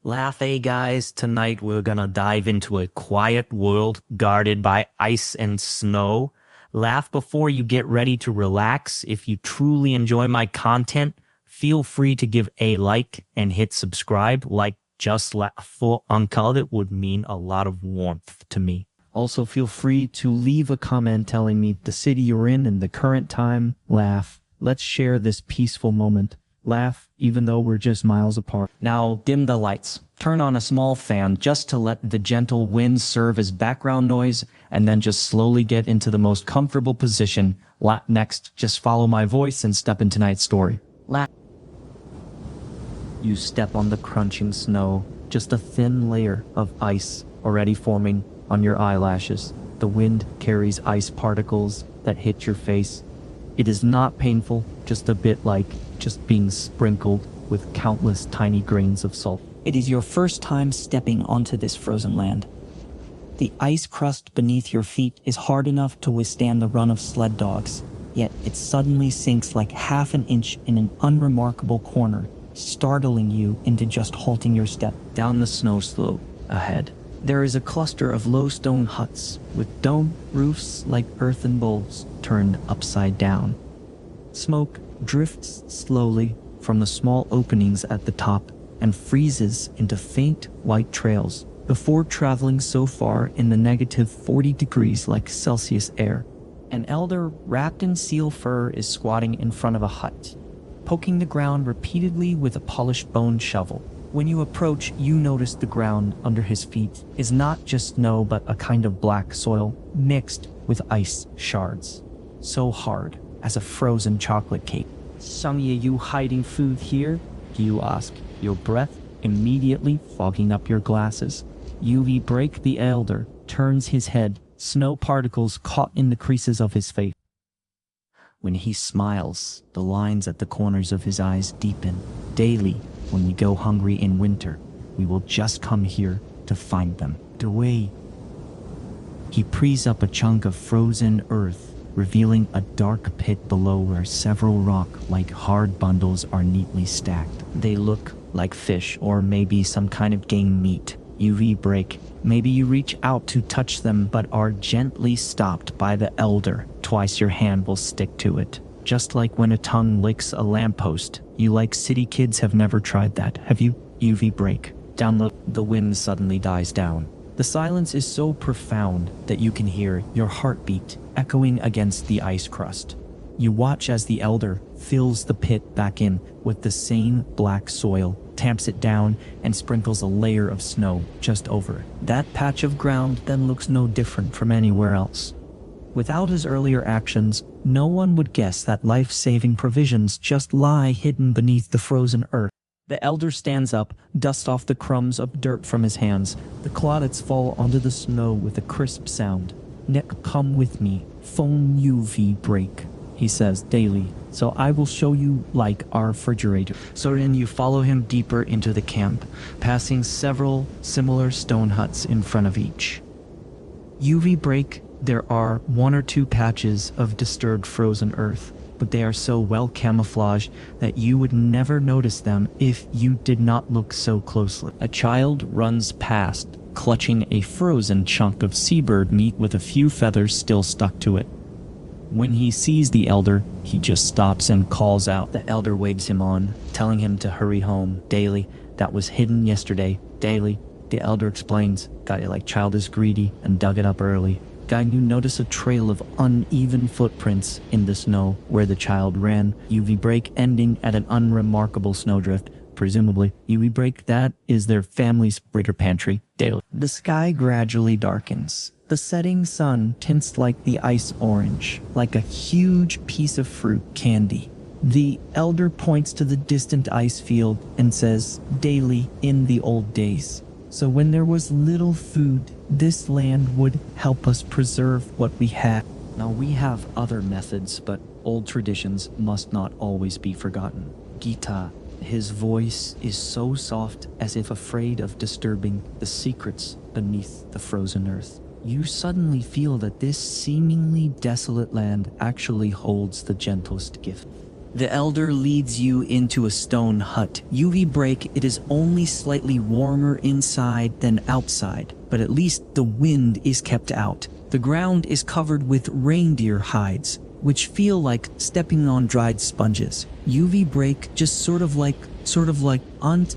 Laugh, guys. Tonight we're gonna dive into a quiet world guarded by ice and snow. Laugh before you get ready to relax. If you truly enjoy my content, feel free to give a like and hit subscribe. Like just laugh for Uncle, it would mean a lot of warmth to me. Also, feel free to leave a comment telling me the city you're in and the current time. Laugh. Let's share this peaceful moment. Laugh, even though we're just miles apart. Now dim the lights. Turn on a small fan just to let the gentle wind serve as background noise, and then just slowly get into the most comfortable position. Next, just follow my voice and step into tonight's story. You step on the crunching snow, just a thin layer of ice already forming on your eyelashes. The wind carries ice particles that hit your face. It is not painful, just a bit like just being sprinkled with countless tiny grains of salt. It is your first time stepping onto this frozen land. The ice crust beneath your feet is hard enough to withstand the run of sled dogs, yet it suddenly sinks like half an inch in an unremarkable corner, startling you into just halting your step. Down the snow slope ahead, there is a cluster of low stone huts with dome roofs like earthen bowls turned upside down. Smoke drifts slowly from the small openings at the top and freezes into faint white trails before traveling so far in the negative 40 degrees like Celsius air. An elder wrapped in seal fur is squatting in front of a hut, poking the ground repeatedly with a polished bone shovel. When you approach, you notice the ground under his feet is not just snow but a kind of black soil mixed with ice shards, so hard as a frozen chocolate cake. "Some of you hiding food here?" you ask, your breath immediately fogging up your glasses. UV break. The elder turns his head, snow particles caught in the creases of his face. When he smiles, the lines at the corners of his eyes deepen. Daily, when we go hungry in winter, we will just come here to find them. Away. He prees up a chunk of frozen earth, revealing a dark pit below where several rock-like hard bundles are neatly stacked. They look like fish or maybe some kind of game meat. UV break. Maybe you reach out to touch them but are gently stopped by the elder. Twice your hand will stick to it. Just like when a tongue licks a lamppost. You like city kids have never tried that, have you? UV break. Down the wind suddenly dies down. The silence is so profound that you can hear your heartbeat echoing against the ice crust. You watch as the elder fills the pit back in with the same black soil, tamps it down, and sprinkles a layer of snow just over it. That patch of ground then looks no different from anywhere else. Without his earlier actions, no one would guess that life-saving provisions just lie hidden beneath the frozen earth. The elder stands up, dusts off the crumbs of dirt from his hands. The clods fall onto the snow with a crisp sound. "Nick, come with me. Phone UV break," he says daily. "So I will show you like our refrigerator." So then you follow him deeper into the camp, passing several similar stone huts in front of each. UV break. There are one or two patches of disturbed frozen earth, but they are so well camouflaged that you would never notice them if you did not look so closely. A child runs past, clutching a frozen chunk of seabird meat with a few feathers still stuck to it. When he sees the elder, he just stops and calls out. The elder waves him on, telling him to hurry home. Daily, that was hidden yesterday. Daily, the elder explains. Got it like child is greedy and dug it up early. Guy, you notice a trail of uneven footprints in the snow where the child ran. UV break ending at an unremarkable snowdrift. Presumably, UV break, that is their family's breeder pantry. Daily. The sky gradually darkens. The setting sun tints like the ice orange, like a huge piece of fruit candy. The elder points to the distant ice field and says, "Daily in the old days. So when there was little food, this land would help us preserve what we had." Now we have other methods, but old traditions must not always be forgotten. Gita, his voice is so soft as if afraid of disturbing the secrets beneath the frozen earth. You suddenly feel that this seemingly desolate land actually holds the gentlest gift. The elder leads you into a stone hut. UV break, it is only slightly warmer inside than outside, but at least the wind is kept out. The ground is covered with reindeer hides, which feel like stepping on dried sponges. UV break just sort of like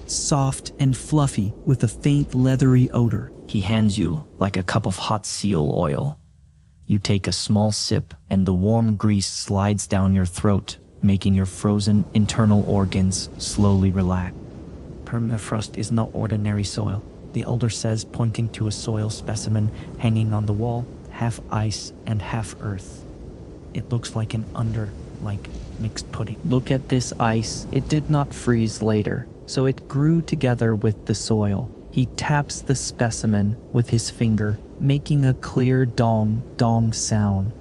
soft and fluffy with a faint leathery odor. He hands you like a cup of hot seal oil. You take a small sip and the warm grease slides down your throat, making your frozen internal organs slowly relax. Permafrost is not ordinary soil, the elder says, pointing to a soil specimen hanging on the wall, half ice and half earth. It looks like mixed pudding. Look at this ice. It did not freeze later, so it grew together with the soil. He taps the specimen with his finger, making a clear dong sound.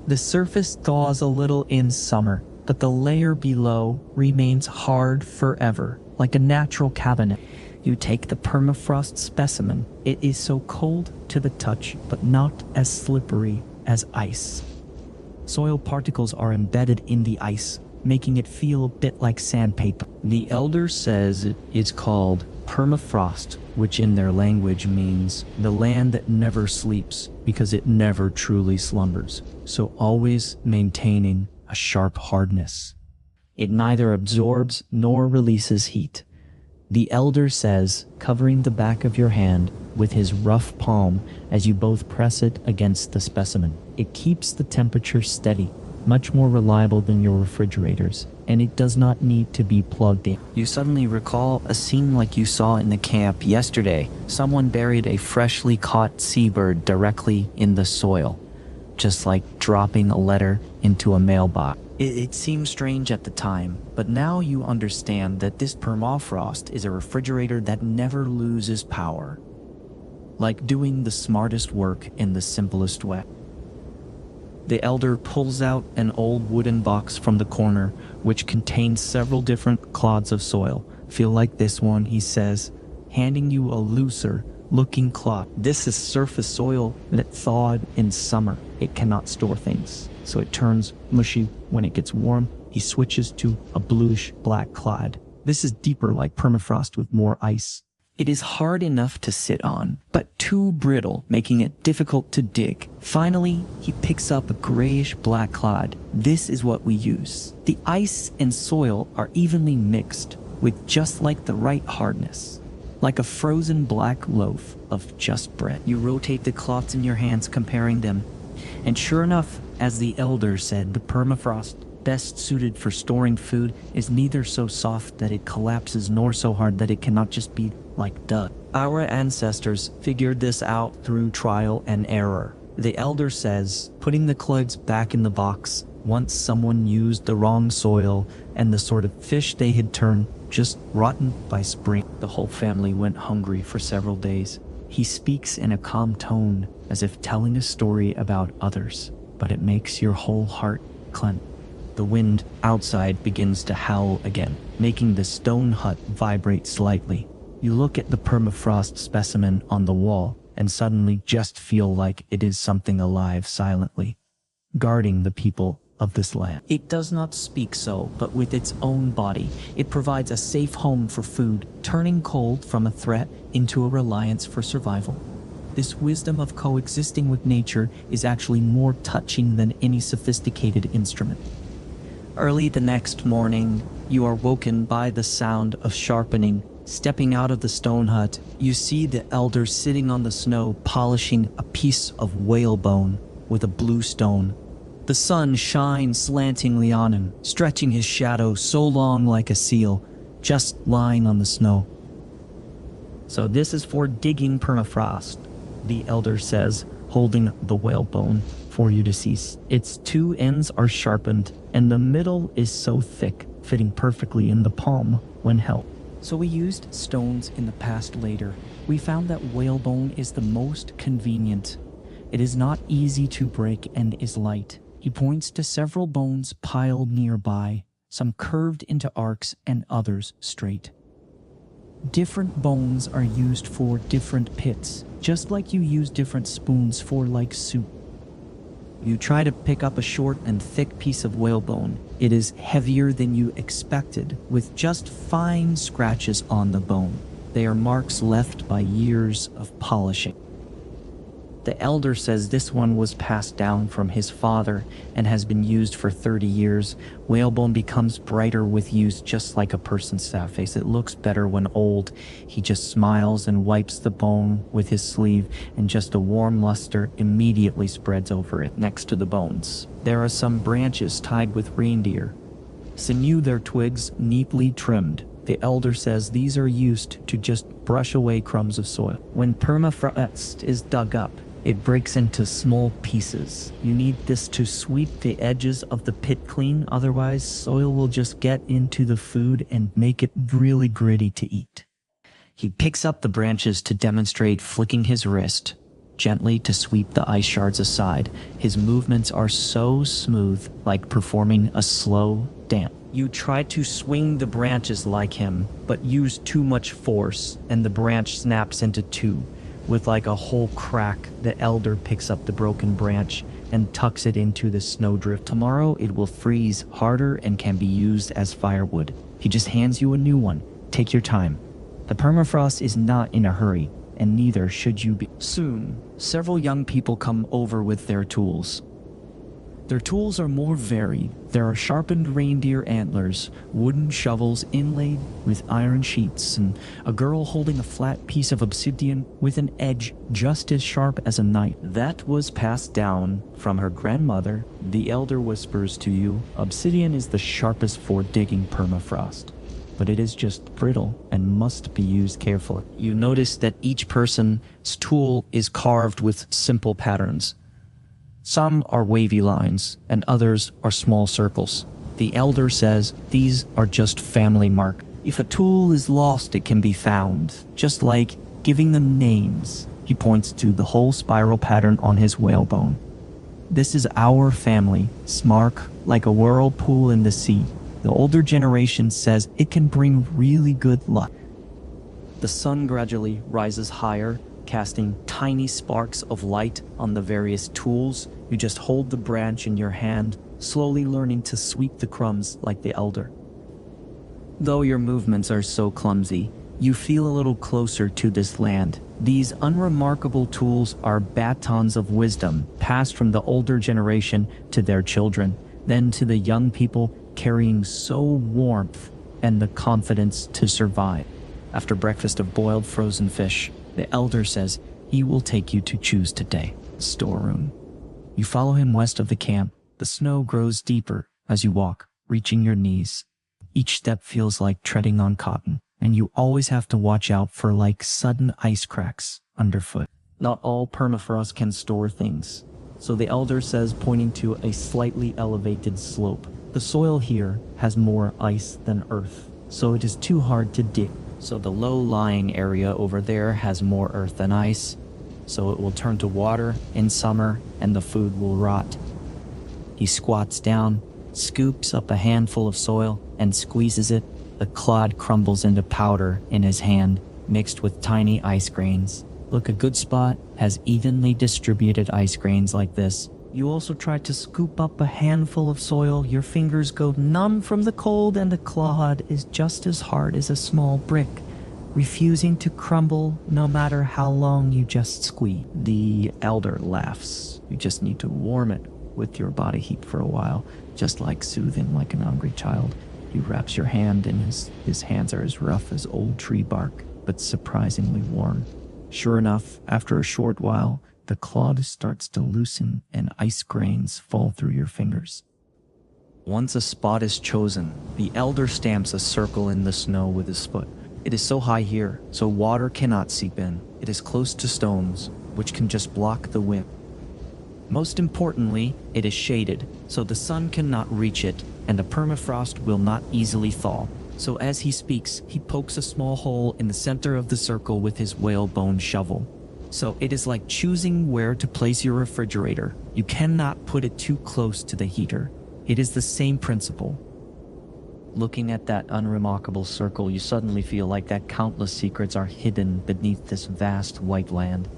The surface thaws a little in summer, but the layer below remains hard forever, like a natural cabinet. You take the permafrost specimen. It is so cold to the touch, but not as slippery as ice. Soil particles are embedded in the ice, making it feel a bit like sandpaper. The elder says it is called permafrost, which in their language means the land that never sleeps because it never truly slumbers, so always maintaining a sharp hardness. It neither absorbs nor releases heat. The elder says, covering the back of your hand with his rough palm as you both press it against the specimen. It keeps the temperature steady, much more reliable than your refrigerators, and it does not need to be plugged in. You suddenly recall a scene like you saw in the camp yesterday. Someone buried a freshly caught seabird directly in the soil, just like dropping a letter into a mailbox. It seemed strange at the time, but now you understand that this permafrost is a refrigerator that never loses power. Like doing the smartest work in the simplest way. The elder pulls out an old wooden box from the corner, which contains several different clods of soil. Feel like this one, he says, handing you a looser looking clod. This is surface soil that thawed in summer. It cannot store things, so it turns mushy when it gets warm. He switches to a bluish black clod. This is deeper, like permafrost with more ice. It is hard enough to sit on, but too brittle, making it difficult to dig. Finally, he picks up a grayish-black clod. This is what we use. The ice and soil are evenly mixed, with just like the right hardness. Like a frozen black loaf of just bread. You rotate the cloths in your hands, comparing them. And sure enough, as the elder said, the permafrost, best suited for storing food, is neither so soft that it collapses nor so hard that it cannot just be like dust. Our ancestors figured this out through trial and error. The elder says, putting the clods back in the box, once someone used the wrong soil and the sort of fish they had turned just rotten by spring. The whole family went hungry for several days. He speaks in a calm tone, as if telling a story about others, but it makes your whole heart clench. The wind outside begins to howl again, making the stone hut vibrate slightly. You look at the permafrost specimen on the wall and suddenly just feel like it is something alive silently, guarding the people of this land. It does not speak so, but with its own body, it provides a safe home for food, turning cold from a threat into a reliance for survival. This wisdom of coexisting with nature is actually more touching than any sophisticated instrument. Early the next morning, you are woken by the sound of sharpening. Stepping out of the stone hut, you see the elder sitting on the snow polishing a piece of whalebone with a blue stone. The sun shines slantingly on him, stretching his shadow so long like a seal, just lying on the snow. So this is for digging permafrost, the elder says, holding the whalebone for you to see. Its two ends are sharpened, and the middle is so thick, fitting perfectly in the palm when held. So we used stones in the past later. We found that whalebone is the most convenient. It is not easy to break and is light. He points to several bones piled nearby, some curved into arcs and others straight. Different bones are used for different pits, just like you use different spoons for like soup. You try to pick up a short and thick piece of whalebone. It is heavier than you expected, with just fine scratches on the bone. They are marks left by years of polishing. The elder says this one was passed down from his father and has been used for 30 years. Whalebone becomes brighter with use, just like a person's sad face. It looks better when old. He just smiles and wipes the bone with his sleeve, and just a warm luster immediately spreads over it next to the bones. There are some branches tied with reindeer. Sinew their twigs neatly trimmed. The elder says these are used to just brush away crumbs of soil. When permafrost is dug up, it breaks into small pieces. You need this to sweep the edges of the pit clean, otherwise soil will just get into the food and make it really gritty to eat. He picks up the branches to demonstrate, flicking his wrist gently to sweep the ice shards aside. His movements are so smooth, like performing a slow dance. You try to swing the branches like him, but use too much force, and the branch snaps into two. With like a whole crack, the elder picks up the broken branch and tucks it into the snowdrift. Tomorrow it will freeze harder and can be used as firewood. He just hands you a new one. Take your time. The permafrost is not in a hurry, and neither should you be. Soon, several young people come over with their tools. Their tools are more varied. There are sharpened reindeer antlers, wooden shovels inlaid with iron sheets, and a girl holding a flat piece of obsidian with an edge just as sharp as a knife. That was passed down from her grandmother. The elder whispers to you, obsidian is the sharpest for digging permafrost, but it is just brittle and must be used carefully. You notice that each person's tool is carved with simple patterns. Some are wavy lines, and others are small circles. The elder says these are just family mark. If a tool is lost, it can be found, just like giving them names. He points to the whole spiral pattern on his whalebone. This is our family, smark like a whirlpool in the sea. The older generation says it can bring really good luck. The sun gradually rises higher, casting tiny sparks of light on the various tools. You just hold the branch in your hand, slowly learning to sweep the crumbs like the elder. Though your movements are so clumsy, you feel a little closer to this land. These unremarkable tools are batons of wisdom passed from the older generation to their children, then to the young people, carrying so warmth and the confidence to survive. After breakfast of boiled frozen fish, the elder says he will take you to choose today. Storeroom. You follow him west of the camp. The snow grows deeper as you walk, reaching your knees. Each step feels like treading on cotton, and you always have to watch out for like sudden ice cracks underfoot. Not all permafrost can store things, so the elder says, pointing to a slightly elevated slope. The soil here has more ice than earth, so it is too hard to dig. So the low-lying area over there has more earth than ice, so it will turn to water in summer and the food will rot. He squats down, scoops up a handful of soil, and squeezes it. The clod crumbles into powder in his hand, mixed with tiny ice grains. Look, a good spot has evenly distributed ice grains like this. You also try to scoop up a handful of soil. Your fingers go numb from the cold, and the clod is just as hard as a small brick, refusing to crumble no matter how long you just squeeze. The elder laughs. You just need to warm it with your body heat for a while, just like soothing like an hungry child. He wraps your hand, and his hands are as rough as old tree bark, but surprisingly warm. Sure enough, after a short while, the clod starts to loosen and ice grains fall through your fingers. Once a spot is chosen, the elder stamps a circle in the snow with his foot. It is so high here, so water cannot seep in. It is close to stones, which can just block the wind. Most importantly, it is shaded, so the sun cannot reach it, and the permafrost will not easily thaw. So as he speaks, he pokes a small hole in the center of the circle with his whalebone shovel. So it is like choosing where to place your refrigerator. You cannot put it too close to the heater. It is the same principle. Looking at that unremarkable circle, you suddenly feel like that countless secrets are hidden beneath this vast white land.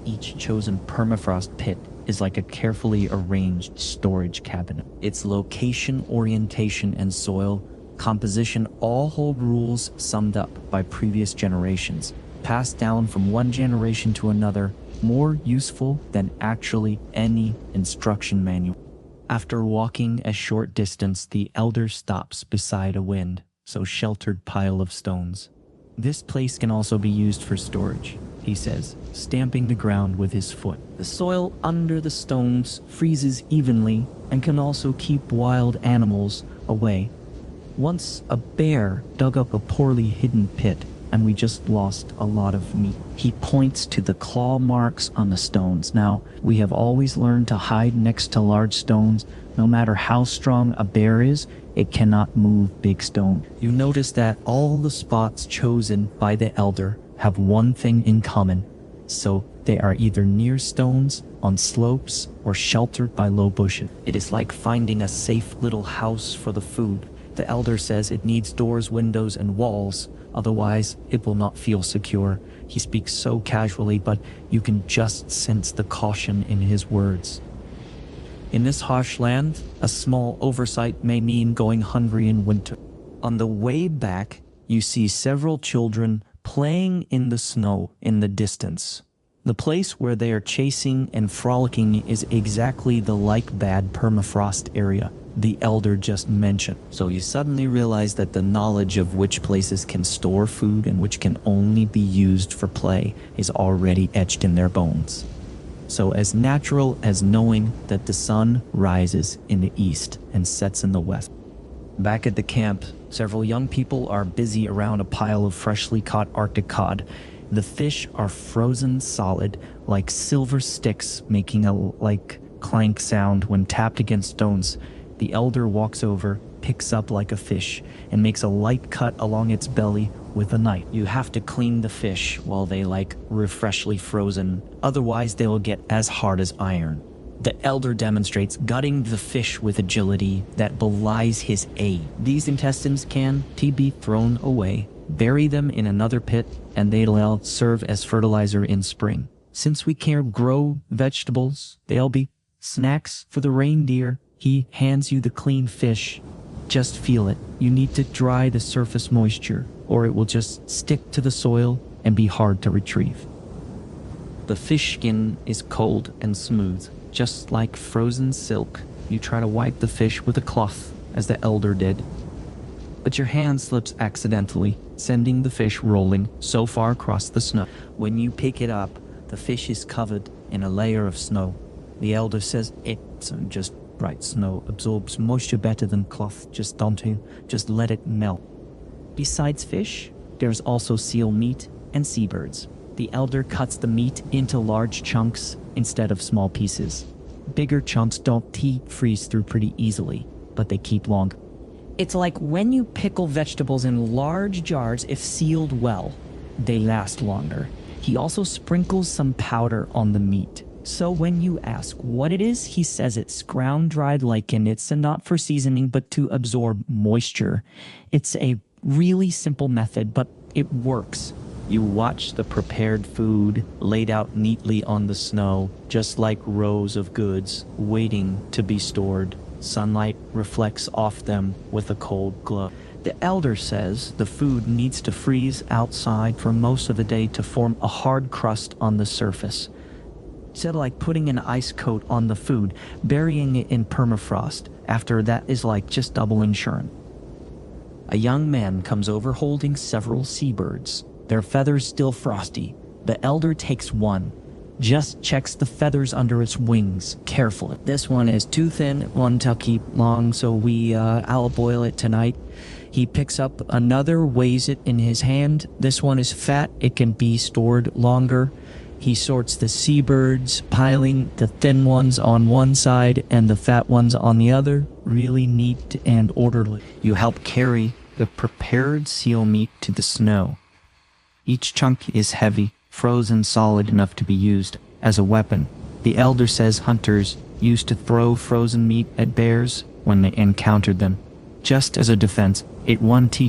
Each chosen permafrost pit is like a carefully arranged storage cabinet. Its location, orientation, and soil composition all hold rules summed up by previous generations, passed down from one generation to another, more useful than actually any instruction manual. After walking a short distance, the elder stops beside a wind-so-sheltered pile of stones. This place can also be used for storage, he says, stamping the ground with his foot. The soil under the stones freezes evenly and can also keep wild animals away. Once a bear dug up a poorly hidden pit, and we just lost a lot of meat. He points to the claw marks on the stones. Now, we have always learned to hide next to large stones. No matter how strong a bear is, it cannot move big stone. You notice that all the spots chosen by the elder have one thing in common. So they are either near stones, on slopes, or sheltered by low bushes. It is like finding a safe little house for the food. The elder says it needs doors, windows, and walls. Otherwise, it will not feel secure. He speaks so casually, but you can just sense the caution in his words. In this harsh land, a small oversight may mean going hungry in winter. On the way back, you see several children playing in the snow in the distance. The place where they are chasing and frolicking is exactly the like-bad permafrost area the elder just mentioned. So you suddenly realize that the knowledge of which places can store food and which can only be used for play is already etched in their bones. So as natural as knowing that the sun rises in the east and sets in the west. Back at the camp, several young people are busy around a pile of freshly caught Arctic cod. The fish are frozen solid, like silver sticks, making a clank sound when tapped against stones. The elder walks over, picks up like a fish, and makes a light cut along its belly with a knife. You have to clean the fish while they freshly frozen, otherwise they will get as hard as iron. The elder demonstrates gutting the fish with agility that belies his age. These intestines can be thrown away, bury them in another pit, and they'll serve as fertilizer in spring. Since we can't grow vegetables, they'll be snacks for the reindeer. He hands you the clean fish. Just feel it. You need to dry the surface moisture, or it will just stick to the soil and be hard to retrieve. The fish skin is cold and smooth, just like frozen silk. You try to wipe the fish with a cloth, as the elder did, but your hand slips accidentally, sending the fish rolling so far across the snow. When you pick it up, the fish is covered in a layer of snow. The elder says it's just bright snow, absorbs moisture better than cloth. Just let it melt. Besides fish, there's also seal meat and seabirds. The elder cuts the meat into large chunks instead of small pieces. Bigger chunks don't freeze through pretty easily, but they keep long. It's like when you pickle vegetables in large jars. If sealed well, they last longer. He also sprinkles some powder on the meat. So when you ask what it is, he says it's ground-dried lichen. It's not for seasoning, but to absorb moisture. It's a really simple method, but it works. You watch the prepared food laid out neatly on the snow, just like rows of goods waiting to be stored. Sunlight reflects off them with a cold glow. The elder says the food needs to freeze outside for most of the day to form a hard crust on the surface. Instead of putting an ice coat on the food, burying it in permafrost. After that is just double insurance. A young man comes over holding several seabirds, their feathers still frosty. The elder takes one, just checks the feathers under its wings carefully. This one is too thin, one to keep long, so I'll boil it tonight. He picks up another, weighs it in his hand. This one is fat, it can be stored longer. He sorts the seabirds, piling the thin ones on one side and the fat ones on the other. Really neat and orderly. You help carry the prepared seal meat to the snow. Each chunk is heavy, frozen solid enough to be used as a weapon. The elder says hunters used to throw frozen meat at bears when they encountered them. Just as a defense, it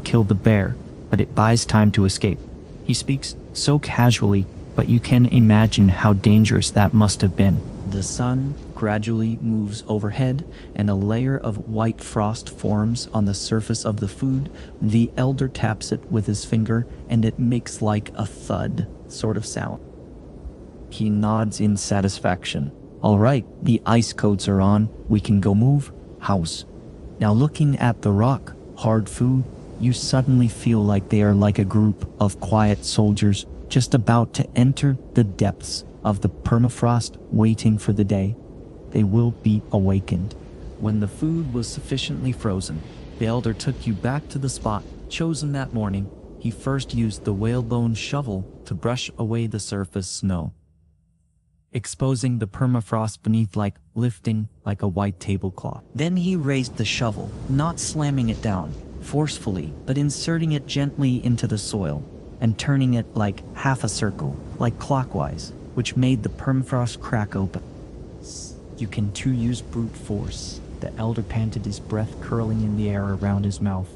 killed the bear, but it buys time to escape. He speaks so casually but you can imagine how dangerous that must have been. The sun gradually moves overhead, and a layer of white frost forms on the surface of the food. The elder taps it with his finger, and it makes like a thud sort of sound. He nods in satisfaction. All right, the ice coats are on. We can go move. House. Now looking at the rock, hard food, you suddenly feel like they are like a group of quiet soldiers just about to enter the depths of the permafrost, waiting for the day they will be awakened. When the food was sufficiently frozen, the elder took you back to the spot chosen that morning. He first used the whalebone shovel to brush away the surface snow, exposing the permafrost beneath, like lifting like a white tablecloth. Then he raised the shovel, not slamming it down forcefully, but inserting it gently into the soil and turning it like half a circle, like clockwise, which made the permafrost crack open. You can too use brute force. The elder panted, his breath curling in the air around his mouth.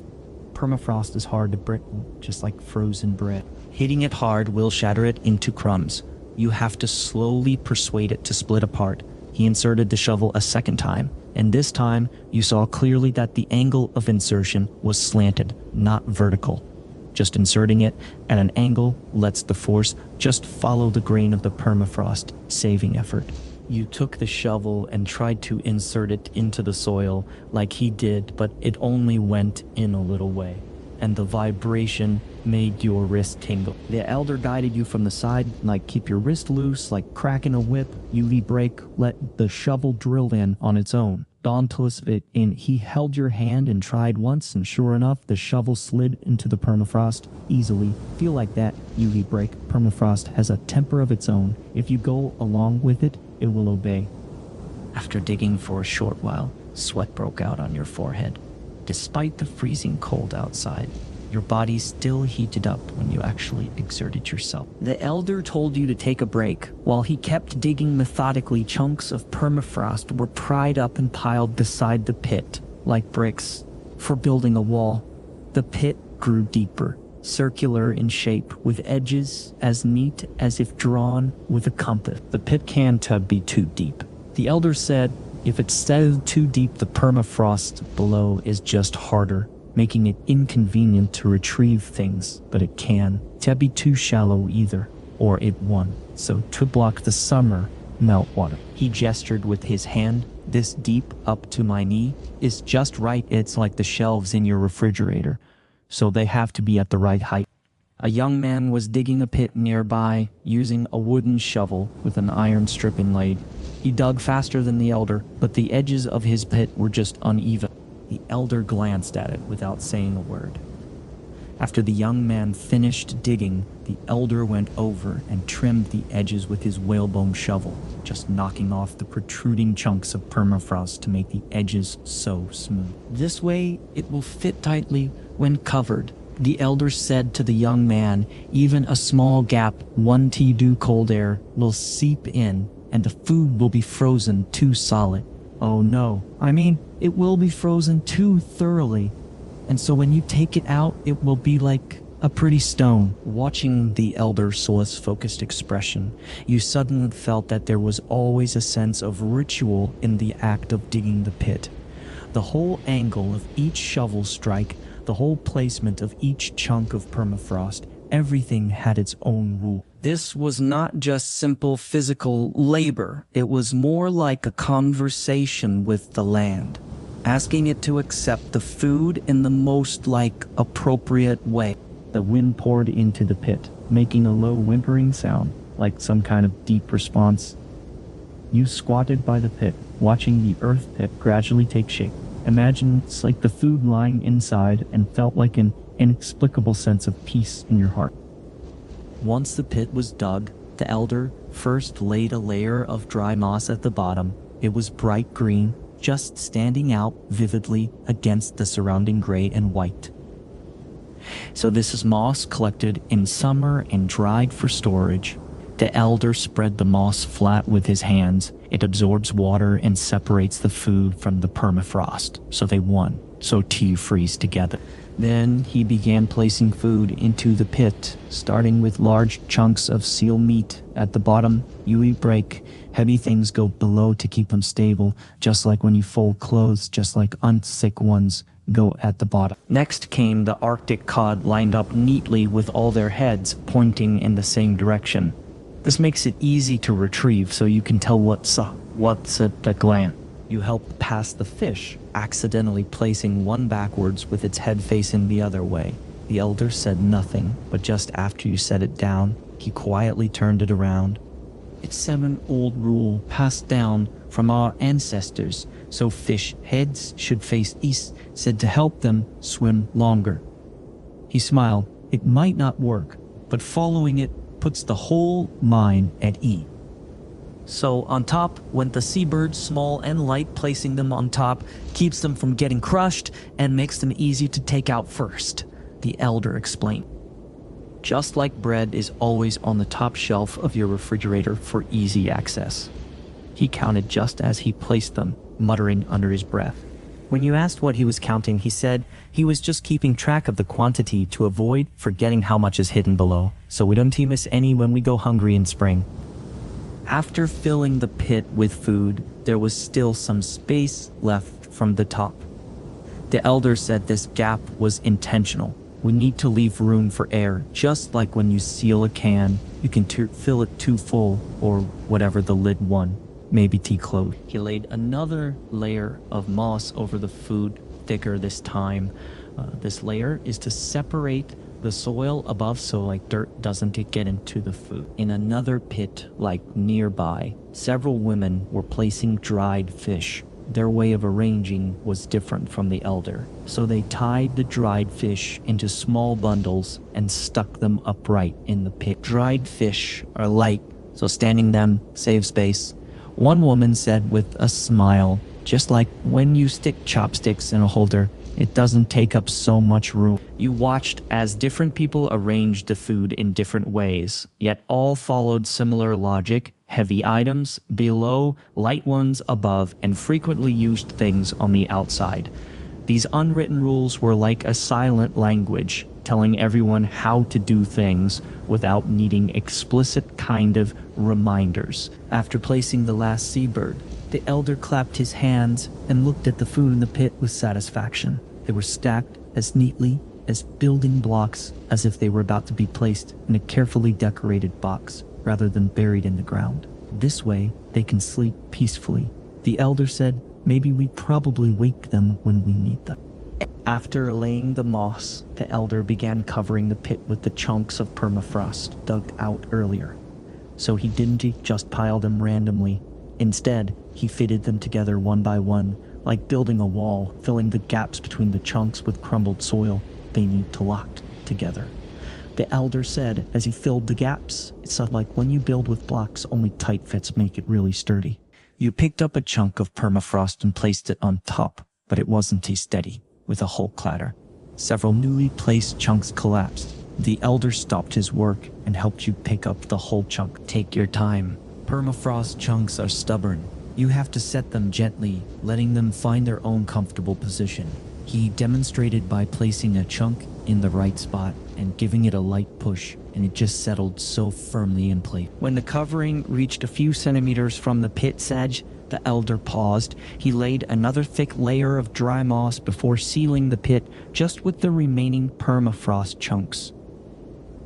Permafrost is hard to break, just like frozen bread. Hitting it hard will shatter it into crumbs. You have to slowly persuade it to split apart. He inserted the shovel a second time, and this time you saw clearly that the angle of insertion was slanted, not vertical. Just inserting it at an angle lets the force just follow the grain of the permafrost, saving effort. You took the shovel and tried to insert it into the soil like he did, but it only went in a little way, and the vibration made your wrist tingle. The elder guided you from the side, like keep your wrist loose, like cracking a whip. You brake, let the shovel drill in on its own. Dauntless of it in, he held your hand and tried once, and sure enough, the shovel slid into the permafrost easily. Feel like that, UV brake. Permafrost has a temper of its own. If you go along with it, it will obey. After digging for a short while, sweat broke out on your forehead. Despite the freezing cold outside, your body still heated up when you actually exerted yourself. The elder told you to take a break. While he kept digging methodically, chunks of permafrost were pried up and piled beside the pit, like bricks for building a wall. The pit grew deeper, circular in shape, with edges as neat as if drawn with a compass. The pit can't be too deep. The elder said if it's too deep, the permafrost below is just harder, making it inconvenient to retrieve things, but it can be too shallow either, or it won't. So to block the summer meltwater. He gestured with his hand. This deep up to my knee is just right. It's like the shelves in your refrigerator, so they have to be at the right height. A young man was digging a pit nearby, using a wooden shovel with an iron strip inlaid. He dug faster than the elder, but the edges of his pit were just uneven. The elder glanced at it without saying a word. After the young man finished digging, the elder went over and trimmed the edges with his whalebone shovel, just knocking off the protruding chunks of permafrost to make the edges so smooth. This way, it will fit tightly when covered, the elder said to the young man. Even a small gap, 1 to cold air, will seep in, and the food will be frozen too solid. Oh no, I mean, it will be frozen too thoroughly. And so when you take it out, it will be like a pretty stone. Watching the elder Solus' focused expression, you suddenly felt that there was always a sense of ritual in the act of digging the pit. The whole angle of each shovel strike, the whole placement of each chunk of permafrost, everything had its own rule. This was not just simple physical labor. It was more like a conversation with the land, asking it to accept the food in the most appropriate way. The wind poured into the pit, making a low whimpering sound, like some kind of deep response. You squatted by the pit, watching the earth pit gradually take shape. Imagine it's like the food lying inside, and felt like an inexplicable sense of peace in your heart. Once the pit was dug, the elder first laid a layer of dry moss at the bottom. It was bright green, just standing out vividly against the surrounding gray and white. So this is moss collected in summer and dried for storage. The elder spread the moss flat with his hands. It absorbs water and separates the food from the permafrost, so they so tea freeze together. Then he began placing food into the pit, starting with large chunks of seal meat at the bottom. You break heavy things go below to keep them stable, just like when you fold clothes, just like unsick ones go at the bottom. Next came the Arctic cod lined up neatly with all their heads pointing in the same direction. This makes it easy to retrieve so you can tell what's at a glance. You help pass the fish, accidentally placing one backwards with its head facing the other way. The elder said nothing, but just after you set it down, he quietly turned it around. It's an old rule passed down from our ancestors, so fish heads should face east, said to help them swim longer. He smiled. It might not work, but following it puts the whole mind at ease. So on top went the seabirds, small and light. Placing them on top keeps them from getting crushed and makes them easy to take out first, the elder explained. Just like bread is always on the top shelf of your refrigerator for easy access. He counted just as he placed them, muttering under his breath. When you asked what he was counting, he said he was just keeping track of the quantity to avoid forgetting how much is hidden below, so we don't miss any when we go hungry in spring. After filling the pit with food, there was still some space left from the top. The elder said this gap was intentional. We need to leave room for air, just like when you seal a can, you can fill it too full, or whatever the lid one, maybe tea close. He laid another layer of moss over the food, thicker this time. This layer is to separate the soil above so like dirt doesn't get into the food. In another pit like nearby, several women were placing dried fish. Their way of arranging was different from the elder, so they tied the dried fish into small bundles and stuck them upright in the pit. Dried fish are light, so standing them saves space. One woman said with a smile, just like when you stick chopsticks in a holder, it doesn't take up so much room. You watched as different people arranged the food in different ways, yet all followed similar logic: heavy items below, light ones above, and frequently used things on the outside. These unwritten rules were like a silent language, telling everyone how to do things without needing explicit kind of reminders. After placing the last seabird, the elder clapped his hands and looked at the food in the pit with satisfaction. They were stacked as neatly as building blocks as if they were about to be placed in a carefully decorated box rather than buried in the ground. This way, they can sleep peacefully. The elder said, maybe we probably wake them when we need them. After laying the moss, the elder began covering the pit with the chunks of permafrost dug out earlier. So he didn't just pile them randomly. Instead, he fitted them together one by one, like building a wall, filling the gaps between the chunks with crumbled soil they need to lock together. The elder said as he filled the gaps, it's not like when you build with blocks, only tight fits make it really sturdy. You picked up a chunk of permafrost and placed it on top, but it wasn't steady, with a whole clatter. Several newly placed chunks collapsed. The elder stopped his work and helped you pick up the whole chunk. Take your time. Permafrost chunks are stubborn. You have to set them gently, letting them find their own comfortable position. He demonstrated by placing a chunk in the right spot and giving it a light push, and it just settled so firmly in place. When the covering reached a few centimeters from the pit's edge, the elder paused. He laid another thick layer of dry moss before sealing the pit just with the remaining permafrost chunks.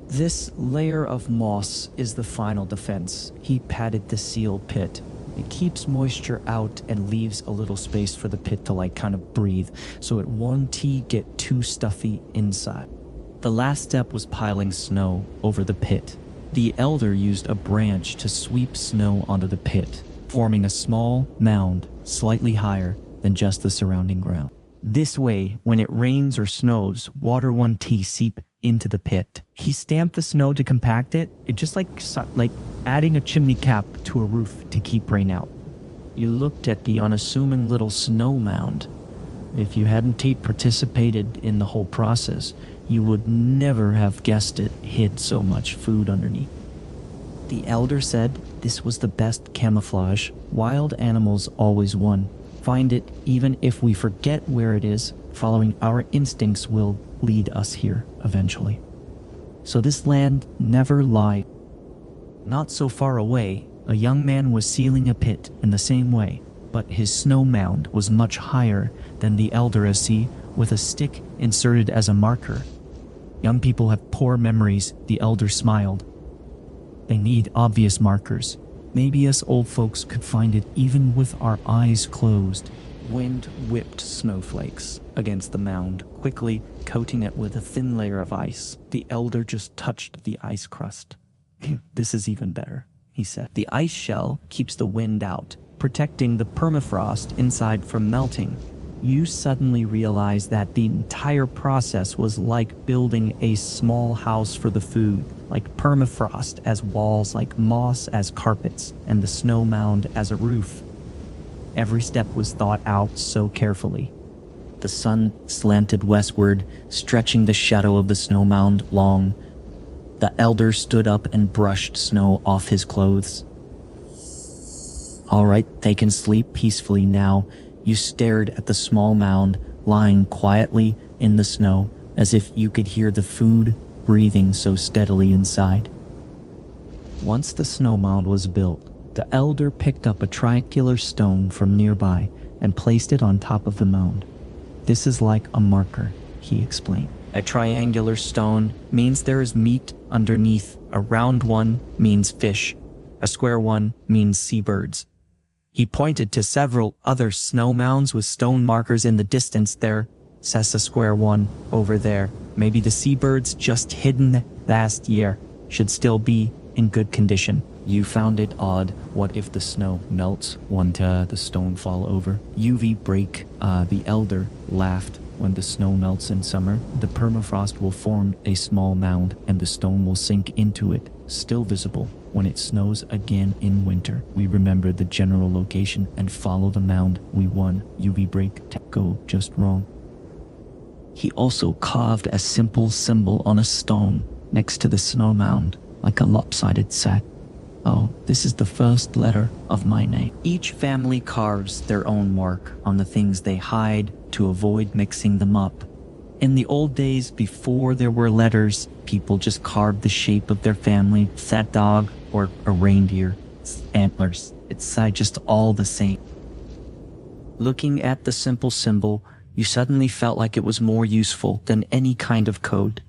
This layer of moss is the final defense. He patted the sealed pit. It keeps moisture out and leaves a little space for the pit to kind of breathe, so it won't get too stuffy inside. The last step was piling snow over the pit. The elder used a branch to sweep snow onto the pit, forming a small mound slightly higher than just the surrounding ground. This way, when it rains or snows, water won't seep into the pit. He stamped the snow to compact it. It just like adding a chimney cap to a roof to keep rain out. You looked at the unassuming little snow mound. If you hadn't participated in the whole process, you would never have guessed it hid so much food underneath. The elder said this was the best camouflage. Wild animals always won. Find it even if we forget where it is. Following our instincts will lead us here eventually. So this land never lied. Not so far away, a young man was sealing a pit in the same way, but his snow mound was much higher than the elder see, with a stick inserted as a marker. Young people have poor memories, the elder smiled. They need obvious markers. Maybe us old folks could find it even with our eyes closed. Wind whipped snowflakes against the mound, quickly coating it with a thin layer of ice. The elder just touched the ice crust. This is even better, he said. The ice shell keeps the wind out, protecting the permafrost inside from melting. You suddenly realize that the entire process was like building a small house for the food, like permafrost as walls, like moss as carpets, and the snow mound as a roof. Every step was thought out so carefully. The sun slanted westward, stretching the shadow of the snow mound long. The elder stood up and brushed snow off his clothes. All right, they can sleep peacefully now. You stared at the small mound lying quietly in the snow, as if you could hear the food breathing so steadily inside. Once the snow mound was built, the elder picked up a triangular stone from nearby and placed it on top of the mound. This is like a marker, he explained. A triangular stone means there is meat underneath. A round one means fish. A square one means seabirds. He pointed to several other snow mounds with stone markers in the distance. There, says a square one over there. Maybe the seabirds just hidden last year should still be in good condition. You found it odd. What if the snow melts? Won't the stone fall over? UV break. The elder laughed. When the snow melts in summer, the permafrost will form a small mound and the stone will sink into it, still visible. When it snows again in winter, we remember the general location and follow the mound. We won. UV break. Go just wrong. He also carved a simple symbol on a stone next to the snow mound, like a lopsided sack. Oh, this is the first letter of my name. Each family carves their own mark on the things they hide to avoid mixing them up. In the old days, before there were letters, people just carved the shape of their family, that dog or a reindeer, antlers. It's just all the same. Looking at the simple symbol, you suddenly felt like it was more useful than any kind of code.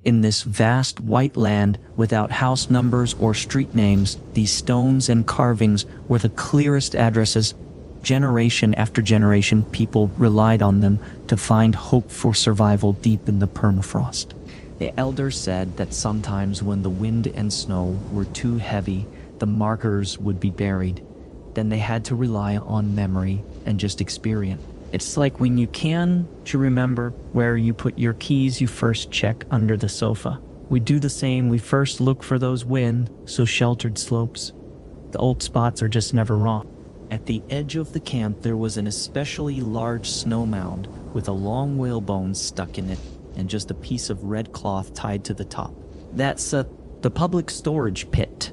In this vast white land, without house numbers or street names, these stones and carvings were the clearest addresses. Generation after generation, people relied on them to find hope for survival deep in the permafrost. The elder said that sometimes when the wind and snow were too heavy, the markers would be buried. Then they had to rely on memory and just experience. It's like when you can to remember where you put your keys, you first check under the sofa. We do the same. We first look for those so sheltered slopes. The old spots are just never wrong. At the edge of the camp, there was an especially large snow mound with a long whalebone stuck in it and just a piece of red cloth tied to the top. That's the public storage pit.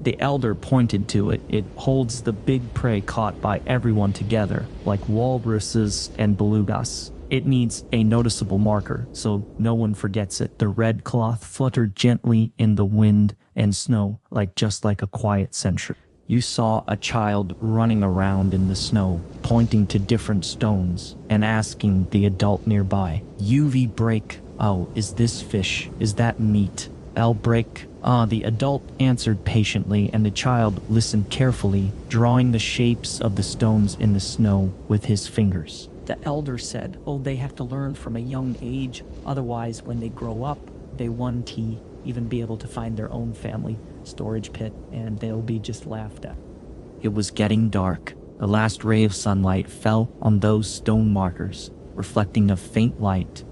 The elder pointed to it. It holds the big prey caught by everyone together, like walruses and belugas. It needs a noticeable marker, so no one forgets it. The red cloth fluttered gently in the wind and snow, just like a quiet sentry. You saw a child running around in the snow, pointing to different stones and asking the adult nearby, UV break. Oh, is this fish? Is that meat? I'll break. The adult answered patiently, and the child listened carefully, drawing the shapes of the stones in the snow with his fingers. The elder said, oh, they have to learn from a young age. Otherwise, when they grow up, they won't even be able to find their own family storage pit, and they'll be just laughed at. It was getting dark. The last ray of sunlight fell on those stone markers, reflecting a faint light.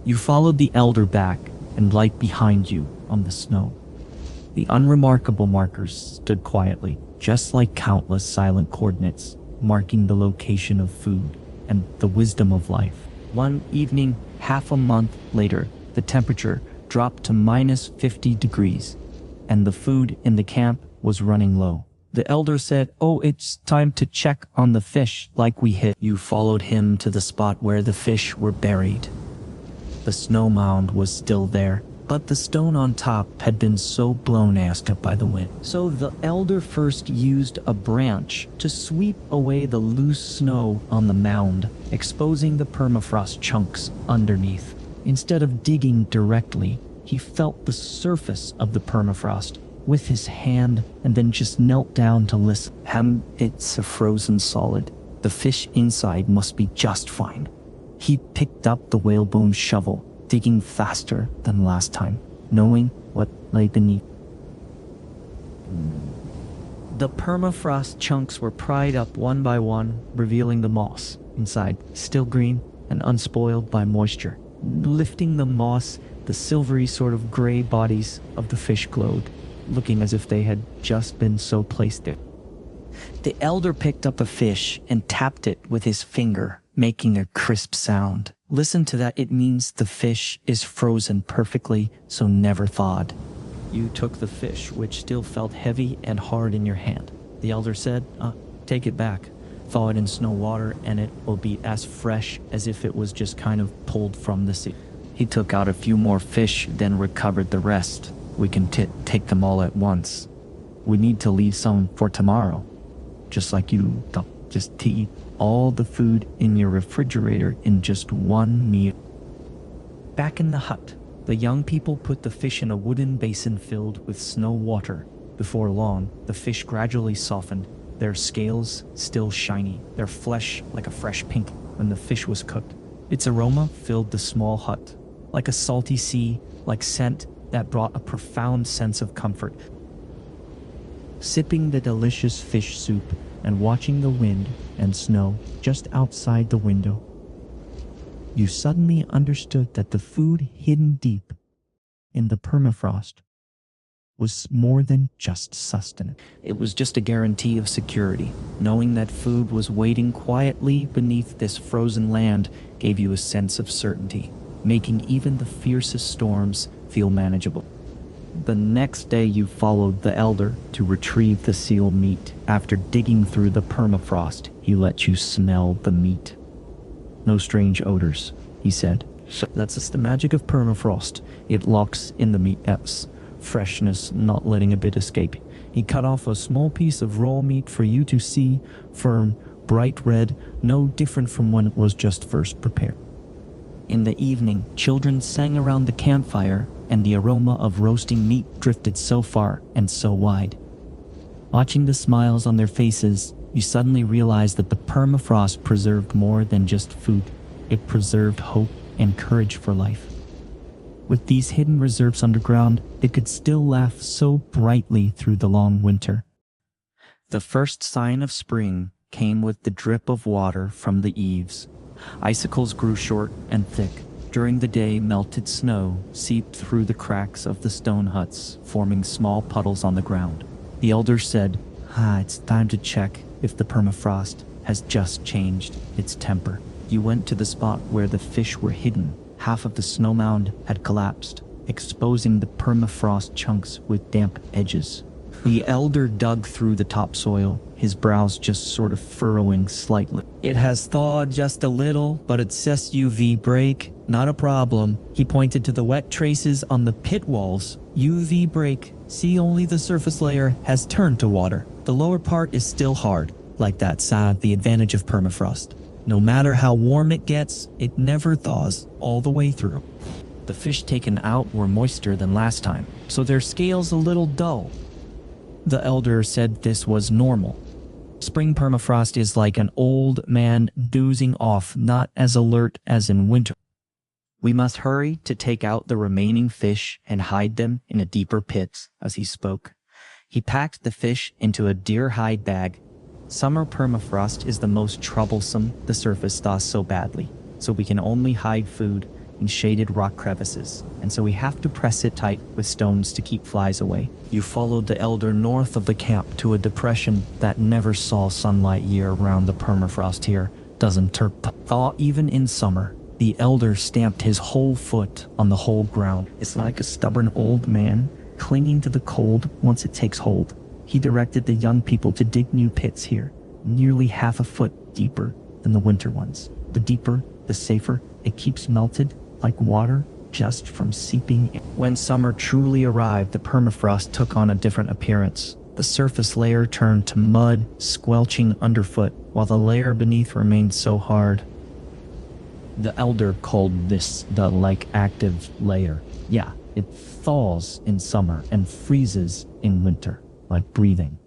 You followed the elder back, and light behind you on the snow. The unremarkable markers stood quietly, just like countless silent coordinates, marking the location of food and the wisdom of life. One evening, half a month later, the temperature dropped to -50 degrees, and the food in the camp was running low. The elder said, "Oh, it's time to check on the fish like we hit." You followed him to the spot where the fish were buried. The snow mound was still there, but the stone on top had been so blown up by the wind. So the elder first used a branch to sweep away the loose snow on the mound, exposing the permafrost chunks underneath. Instead of digging directly, he felt the surface of the permafrost with his hand and then just knelt down to listen. It's a frozen solid. The fish inside must be just fine. He picked up the whalebone shovel, digging faster than last time, knowing what lay beneath. The permafrost chunks were pried up one by one, revealing the moss inside, still green and unspoiled by moisture. Lifting the moss, the silvery sort of gray bodies of the fish glowed, looking as if they had just been so placed there. The elder picked up a fish and tapped it with his finger, making a crisp sound. Listen to that, it means the fish is frozen perfectly, so never thawed. You took the fish, which still felt heavy and hard in your hand. The elder said, "Take it back. Thaw it in snow water and it will be as fresh as if it was just kind of pulled from the sea." He took out a few more fish, then recovered the rest. "We can take them all at once. We need to leave some for tomorrow. Just like you, just to eat all the food in your refrigerator in just one meal." Back in the hut, the young people put the fish in a wooden basin filled with snow water. Before long, the fish gradually softened, their scales still shiny, their flesh like a fresh pink when the fish was cooked. Its aroma filled the small hut, like a salty sea, like scent that brought a profound sense of comfort. Sipping the delicious fish soup and watching the wind and snow just outside the window, you suddenly understood that the food hidden deep in the permafrost was more than just sustenance. It was just a guarantee of security. Knowing that food was waiting quietly beneath this frozen land gave you a sense of certainty, making even the fiercest storms feel manageable. The next day you followed the elder to retrieve the seal meat. After digging through the permafrost, he let you smell the meat. "No strange odors," he said. "That's just the magic of permafrost. It locks in the meat's freshness, not letting a bit escape." He cut off a small piece of raw meat for you to see, firm, bright red, no different from when it was just first prepared. In the evening, children sang around the campfire, and the aroma of roasting meat drifted so far and so wide. Watching the smiles on their faces, you suddenly realized that the permafrost preserved more than just food. It preserved hope and courage for life. With these hidden reserves underground, it could still laugh so brightly through the long winter. The first sign of spring came with the drip of water from the eaves. Icicles grew short and thick. During the day, melted snow seeped through the cracks of the stone huts, forming small puddles on the ground. The elder said, "It's time to check if the permafrost has just changed its temper." You went to the spot where the fish were hidden. Half of the snow mound had collapsed, exposing the permafrost chunks with damp edges. The elder dug through the topsoil, his brows just sort of furrowing slightly. "It has thawed just a little, but it says UV break. Not a problem." He pointed to the wet traces on the pit walls. "UV break. See, only the surface layer has turned to water. The lower part is still hard." Like that's the advantage of permafrost. No matter how warm it gets, it never thaws all the way through. The fish taken out were moister than last time, so their scales a little dull. The elder said this was normal. Spring permafrost is like an old man dozing off, not as alert as in winter. "We must hurry to take out the remaining fish and hide them in a deeper pit," as he spoke. He packed the fish into a deer hide bag. Summer permafrost is the most troublesome. The surface thaws so badly, so we can only hide food in shaded rock crevices, and so we have to press it tight with stones to keep flies away. You followed the elder north of the camp to a depression that never saw sunlight year-round. The permafrost here doesn't thaw even in summer. The elder stamped his whole foot on the whole ground. It's like a stubborn old man clinging to the cold once it takes hold. He directed the young people to dig new pits here, nearly half a foot deeper than the winter ones. The deeper, the safer. It keeps melted like water just from seeping in. When summer truly arrived, the permafrost took on a different appearance. The surface layer turned to mud, squelching underfoot, while the layer beneath remained so hard. The elder called this the active layer. Yeah, it thaws in summer and freezes in winter, like breathing.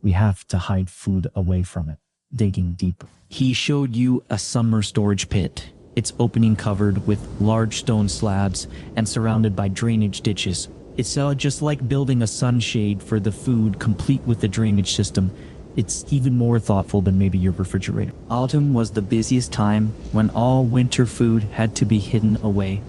We have to hide food away from it, digging deeper. He showed you a summer storage pit, its opening covered with large stone slabs and surrounded by drainage ditches. It's just like building a sunshade for the food, complete with the drainage system. It's even more thoughtful than maybe your refrigerator. Autumn was the busiest time, when all winter food had to be hidden away.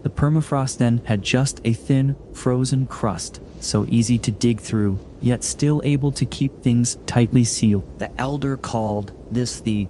The permafrost then had just a thin, frozen crust, so easy to dig through, yet still able to keep things tightly sealed. The elder called this the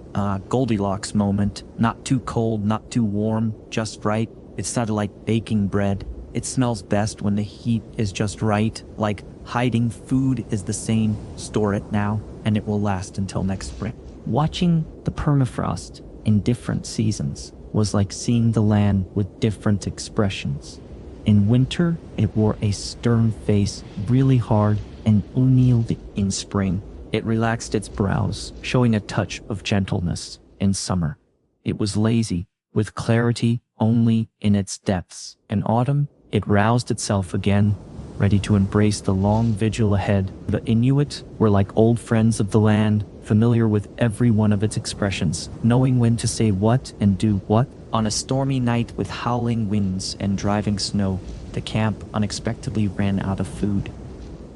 Goldilocks moment. Not too cold, not too warm, just right. It sounded like baking bread. It smells best when the heat is just right, like hiding food is the same. Store it now, and it will last until next spring. Watching the permafrost in different seasons was like seeing the land with different expressions. In winter, it wore a stern face, really hard and annealed. In spring, it relaxed its brows, showing a touch of gentleness. In summer, it was lazy, with clarity only in its depths. In autumn, it roused itself again, ready to embrace the long vigil ahead. The Inuit were like old friends of the land, familiar with every one of its expressions, knowing when to say what and do what. On a stormy night with howling winds and driving snow, the camp unexpectedly ran out of food.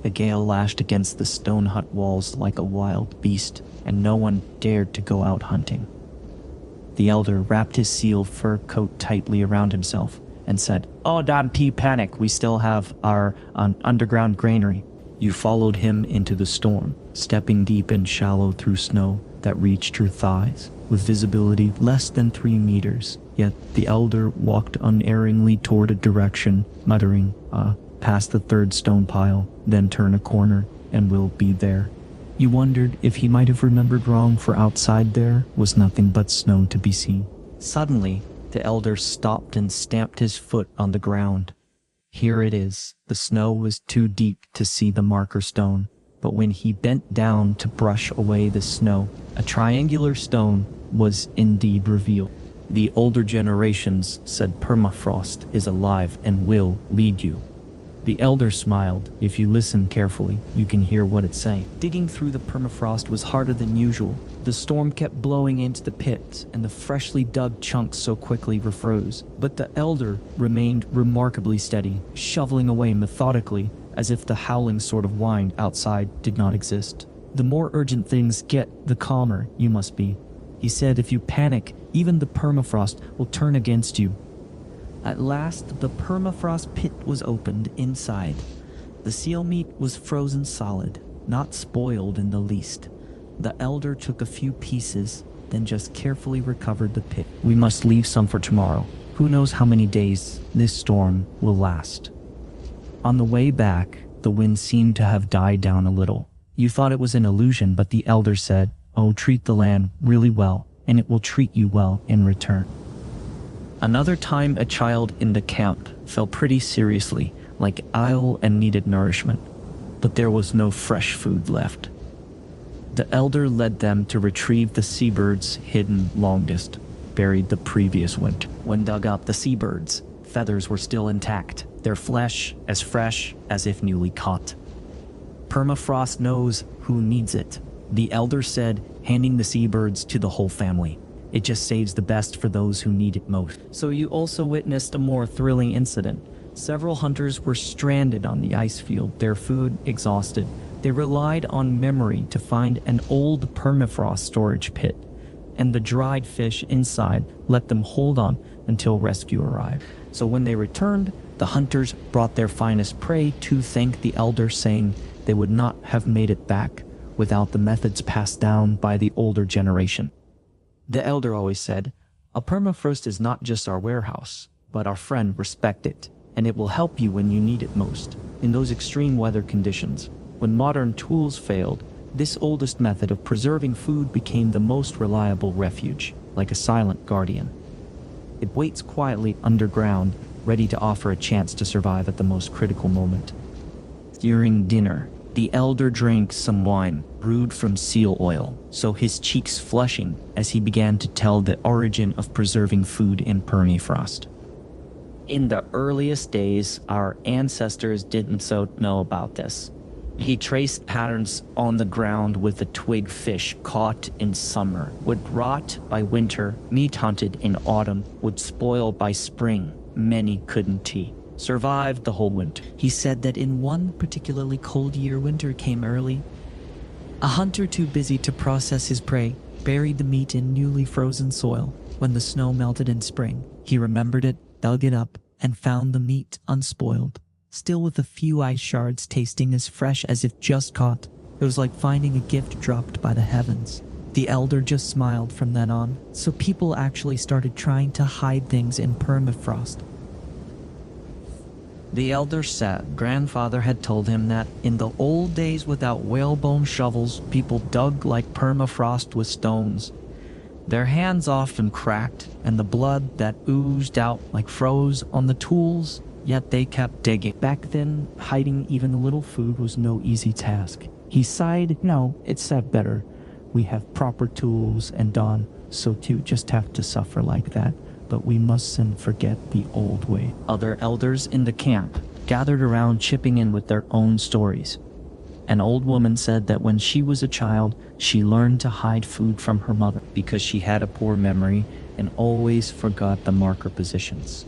The gale lashed against the stone hut walls like a wild beast, and no one dared to go out hunting. The elder wrapped his seal fur coat tightly around himself and said, "Oh, don't panic, we still have our underground granary." You followed him into the storm, stepping deep and shallow through snow that reached your thighs, with visibility less than 3 meters. Yet the elder walked unerringly toward a direction, muttering, past the third stone pile, then turn a corner, and we'll be there. You wondered if he might have remembered wrong, for outside there was nothing but snow to be seen. Suddenly, the elder stopped and stamped his foot on the ground. Here it is. The snow was too deep to see the marker stone, but when he bent down to brush away the snow, a triangular stone was indeed revealed. The older generations said permafrost is alive and will lead you. The elder smiled. If you listen carefully, you can hear what it's saying. Digging through the permafrost was harder than usual. The storm kept blowing into the pit, and the freshly dug chunks so quickly refroze. But the elder remained remarkably steady, shoveling away methodically, as if the howling sort of wind outside did not exist. The more urgent things get, the calmer you must be. He said if you panic, even the permafrost will turn against you. At last, the permafrost pit was opened inside. The seal meat was frozen solid, not spoiled in the least. The elder took a few pieces, then just carefully recovered the pit. We must leave some for tomorrow. Who knows how many days this storm will last. On the way back, the wind seemed to have died down a little. You thought it was an illusion, but the elder said, "Oh, treat the land really well, and it will treat you well in return." Another time, a child in the camp fell pretty seriously, like ill and needed nourishment, but there was no fresh food left. The elder led them to retrieve the seabirds hidden longest, buried the previous winter. When dug up, the seabirds' feathers were still intact, their flesh as fresh as if newly caught. Permafrost knows who needs it, the elder said, handing the seabirds to the whole family. It just saves the best for those who need it most. So you also witnessed a more thrilling incident. Several hunters were stranded on the ice field, their food exhausted. They relied on memory to find an old permafrost storage pit, and the dried fish inside let them hold on until rescue arrived. So when they returned, the hunters brought their finest prey to thank the elder, saying they would not have made it back without the methods passed down by the older generation. The elder always said, "A permafrost is not just our warehouse, but our friend. Respect it, and it will help you when you need it most, in those extreme weather conditions." When modern tools failed, this oldest method of preserving food became the most reliable refuge, like a silent guardian. It waits quietly underground, ready to offer a chance to survive at the most critical moment. During dinner, the elder drank some wine brewed from seal oil, so his cheeks flushing as he began to tell the origin of preserving food in permafrost. In the earliest days, our ancestors didn't so know about this. He traced patterns on the ground with the twig fish caught in summer would rot by winter, meat hunted in autumn would spoil by spring. Many couldn't survive the whole winter. He said that in one particularly cold year, winter came early. A hunter too busy to process his prey buried the meat in newly frozen soil. When the snow melted in spring, he remembered it, dug it up, and found the meat unspoiled, still with a few ice shards tasting as fresh as if just caught. It was like finding a gift dropped by the heavens. The elder just smiled from then on, so people actually started trying to hide things in permafrost. The elder said grandfather had told him that in the old days without whalebone shovels, people dug like permafrost with stones. Their hands often cracked, and the blood that oozed out like froze on the tools, yet they kept digging. Back then, hiding even a little food was no easy task. He sighed, "No, it's better. We have proper tools and Dawn, so to just have to suffer like that. But we mustn't forget the old way." Other elders in the camp gathered around, chipping in with their own stories. An old woman said that when she was a child, she learned to hide food from her mother because she had a poor memory and always forgot the marker positions.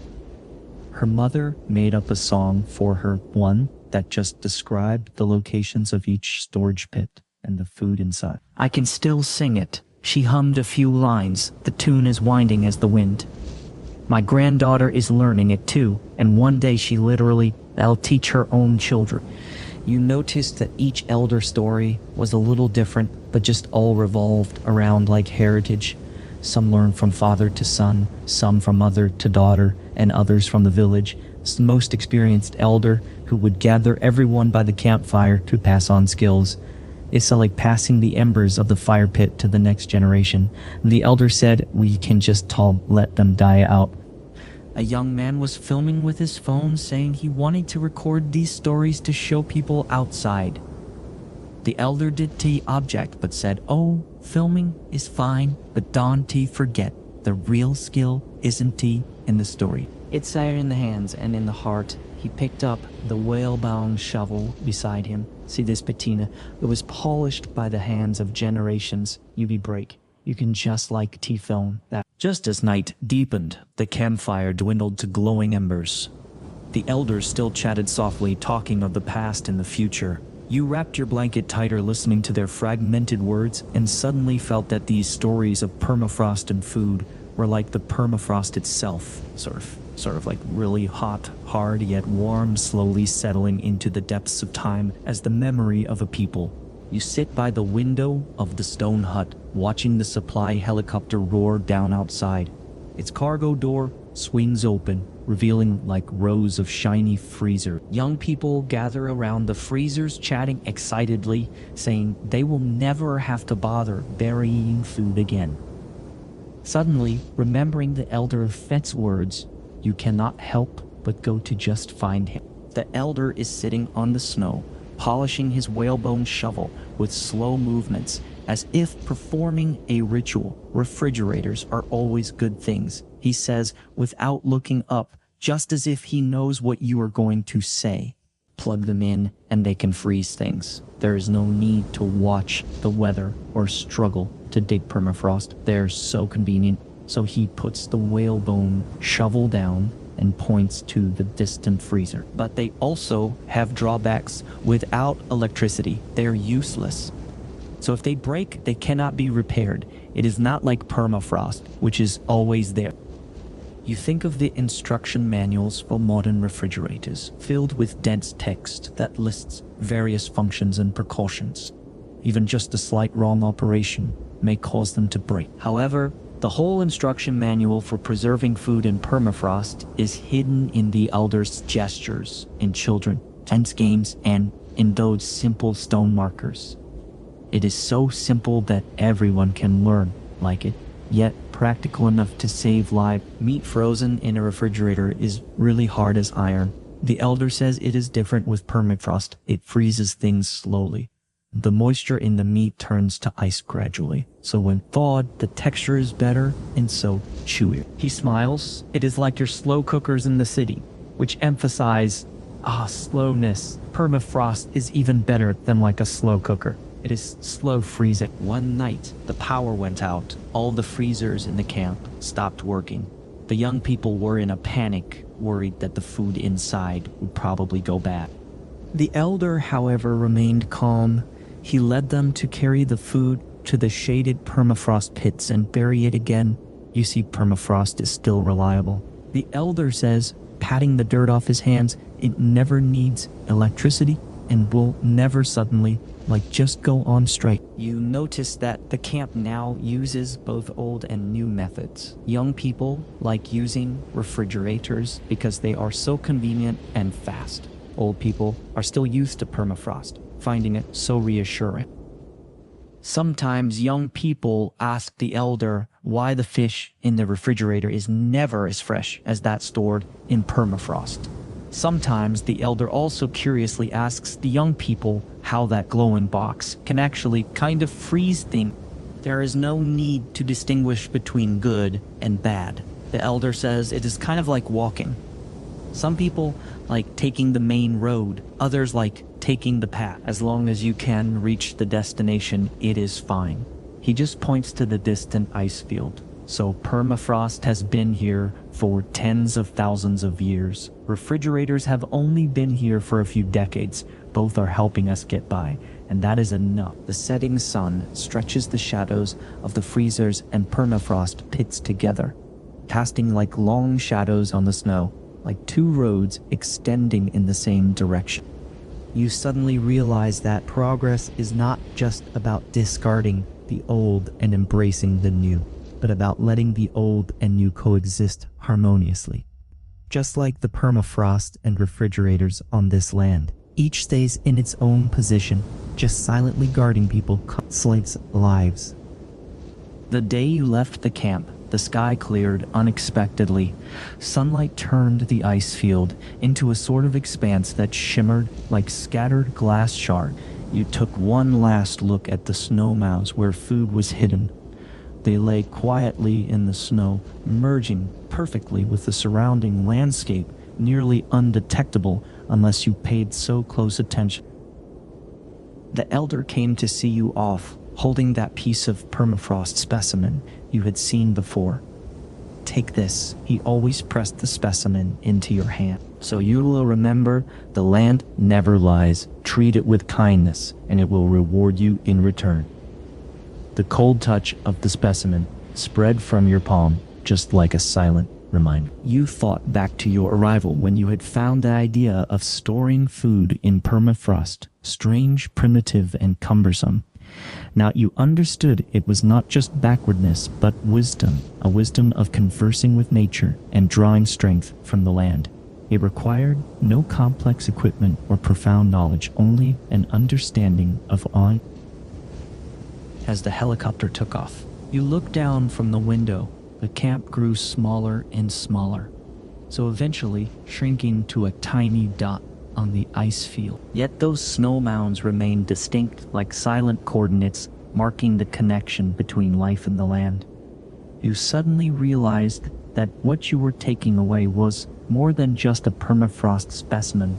Her mother made up a song for her, one that just described the locations of each storage pit and the food inside. I can still sing it. She hummed a few lines. The tune is winding as the wind. My granddaughter is learning it too, and one day I'll teach her own children. You noticed that each elder story was a little different, but just all revolved around like heritage. Some learned from father to son, some from mother to daughter, and others from the village. The most experienced elder who would gather everyone by the campfire to pass on skills. It's like passing the embers of the fire pit to the next generation. The elder said, "We can just let them die out." A young man was filming with his phone, saying he wanted to record these stories to show people outside. The elder did object, but said, "Oh, filming is fine, but don't forget, the real skill isn't in the story. It's there in the hands and in the heart." He picked up the whalebone shovel beside him. See this patina? It was polished by the hands of generations. UV break. You can just like film that. Just as night deepened, the campfire dwindled to glowing embers. The elders still chatted softly, talking of the past and the future. You wrapped your blanket tighter, listening to their fragmented words, and suddenly felt that these stories of permafrost and food were like the permafrost itself, sort of like really hot, hard yet warm, slowly settling into the depths of time as the memory of a people. You sit by the window of the stone hut, watching the supply helicopter roar down outside. Its cargo door swings open, revealing like rows of shiny freezers. Young people gather around the freezers, chatting excitedly, saying they will never have to bother burying food again. Suddenly, remembering the elder Fett's words, you cannot help but go to just find him. The elder is sitting on the snow, polishing his whalebone shovel with slow movements, as if performing a ritual. Refrigerators are always good things, he says without looking up, just as if he knows what you are going to say. Plug them in and they can freeze things. There is no need to watch the weather or struggle to dig permafrost. They're so convenient. So he puts the whalebone shovel down and points to the distant freezer. But they also have drawbacks. Without electricity, they're useless. So if they break, they cannot be repaired. It is not like permafrost, which is always there. You think of the instruction manuals for modern refrigerators, filled with dense text that lists various functions and precautions. Even just a slight wrong operation may cause them to break. However, the whole instruction manual for preserving food in permafrost is hidden in the elders' gestures, in children, tense games, and in those simple stone markers. It is so simple that everyone can learn like it, yet practical enough to save lives. Meat frozen in a refrigerator is really hard as iron. The elder says it is different with permafrost. It freezes things slowly. The moisture in the meat turns to ice gradually, so when thawed, the texture is better and so chewier. He smiles. It is like your slow cookers in the city, which emphasize, slowness. Permafrost is even better than like a slow cooker. It is slow freezing. One night, the power went out. All the freezers in the camp stopped working. The young people were in a panic, worried that the food inside would probably go bad. The elder, however, remained calm. He led them to carry the food to the shaded permafrost pits and bury it again. You see, permafrost is still reliable. The elder says, patting the dirt off his hands, it never needs electricity and will never suddenly, just go on straight. You notice that the camp now uses both old and new methods. Young people like using refrigerators because they are so convenient and fast. Old people are still used to permafrost, finding it so reassuring. Sometimes young people ask the elder why the fish in the refrigerator is never as fresh as that stored in permafrost. Sometimes the elder also curiously asks the young people how that glowing box can actually kind of freeze things. There is no need to distinguish between good and bad. The elder says it is kind of like walking. Some people like taking the main road, others like taking the path. As long as you can reach the destination, it is fine. He just points to the distant ice field. So permafrost has been here for tens of thousands of years. Refrigerators have only been here for a few decades. Both are helping us get by, and that is enough. The setting sun stretches the shadows of the freezers and permafrost pits together, casting like long shadows on the snow, like two roads extending in the same direction. You suddenly realize that progress is not just about discarding the old and embracing the new, but about letting the old and new coexist harmoniously. Just like the permafrost and refrigerators on this land, each stays in its own position, just silently guarding people, slaves' lives. The day you left the camp, the sky cleared unexpectedly. Sunlight turned the ice field into a sort of expanse that shimmered like scattered glass shards. You took one last look at the snow mounds where food was hidden. They lay quietly in the snow, merging perfectly with the surrounding landscape, nearly undetectable unless you paid so close attention. The elder came to see you off, holding that piece of permafrost specimen you had seen before. Take this. He always pressed the specimen into your hand. So you will remember the land never lies. Treat it with kindness, and it will reward you in return. The cold touch of the specimen spread from your palm, just like a silent reminder. You thought back to your arrival when you had found the idea of storing food in permafrost, strange, primitive, and cumbersome. Now you understood it was not just backwardness, but wisdom, a wisdom of conversing with nature and drawing strength from the land. It required no complex equipment or profound knowledge, only an understanding of awe. As the helicopter took off, you looked down from the window. The camp grew smaller and smaller, so eventually shrinking to a tiny dot on the ice field. Yet those snow mounds remained distinct, like silent coordinates marking the connection between life and the land. You suddenly realized that what you were taking away was more than just a permafrost specimen.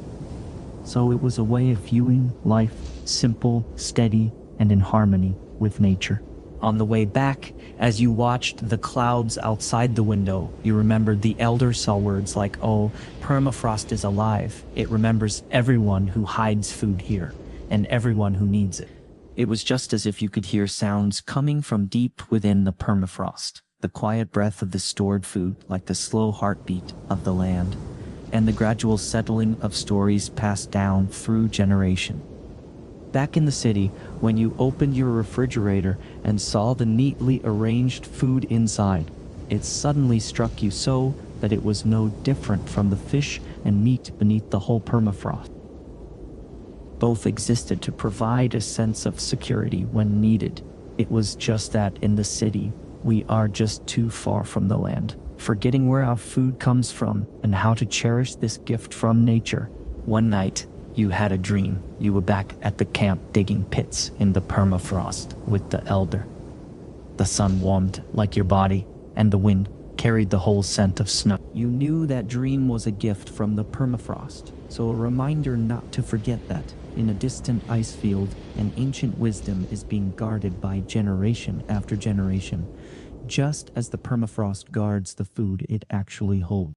So it was a way of viewing life, simple, steady, and in harmony with nature. On the way back, as you watched the clouds outside the window, you remembered the elder saw words like, "Oh, permafrost is alive. It remembers everyone who hides food here, and everyone who needs it." It was just as if you could hear sounds coming from deep within the permafrost, the quiet breath of the stored food, like the slow heartbeat of the land, and the gradual settling of stories passed down through generation. Back in the city, when you opened your refrigerator and saw the neatly arranged food inside, it suddenly struck you so that it was no different from the fish and meat beneath the whole permafrost. Both existed to provide a sense of security when needed. It was just that in the city, we are just too far from the land, forgetting where our food comes from and how to cherish this gift from nature. One night, you had a dream. You were back at the camp digging pits in the permafrost with the elder. The sun warmed like your body, and the wind carried the whole scent of snow. You knew that dream was a gift from the permafrost, so a reminder not to forget that in a distant ice field, an ancient wisdom is being guarded by generation after generation, just as the permafrost guards the food it actually holds.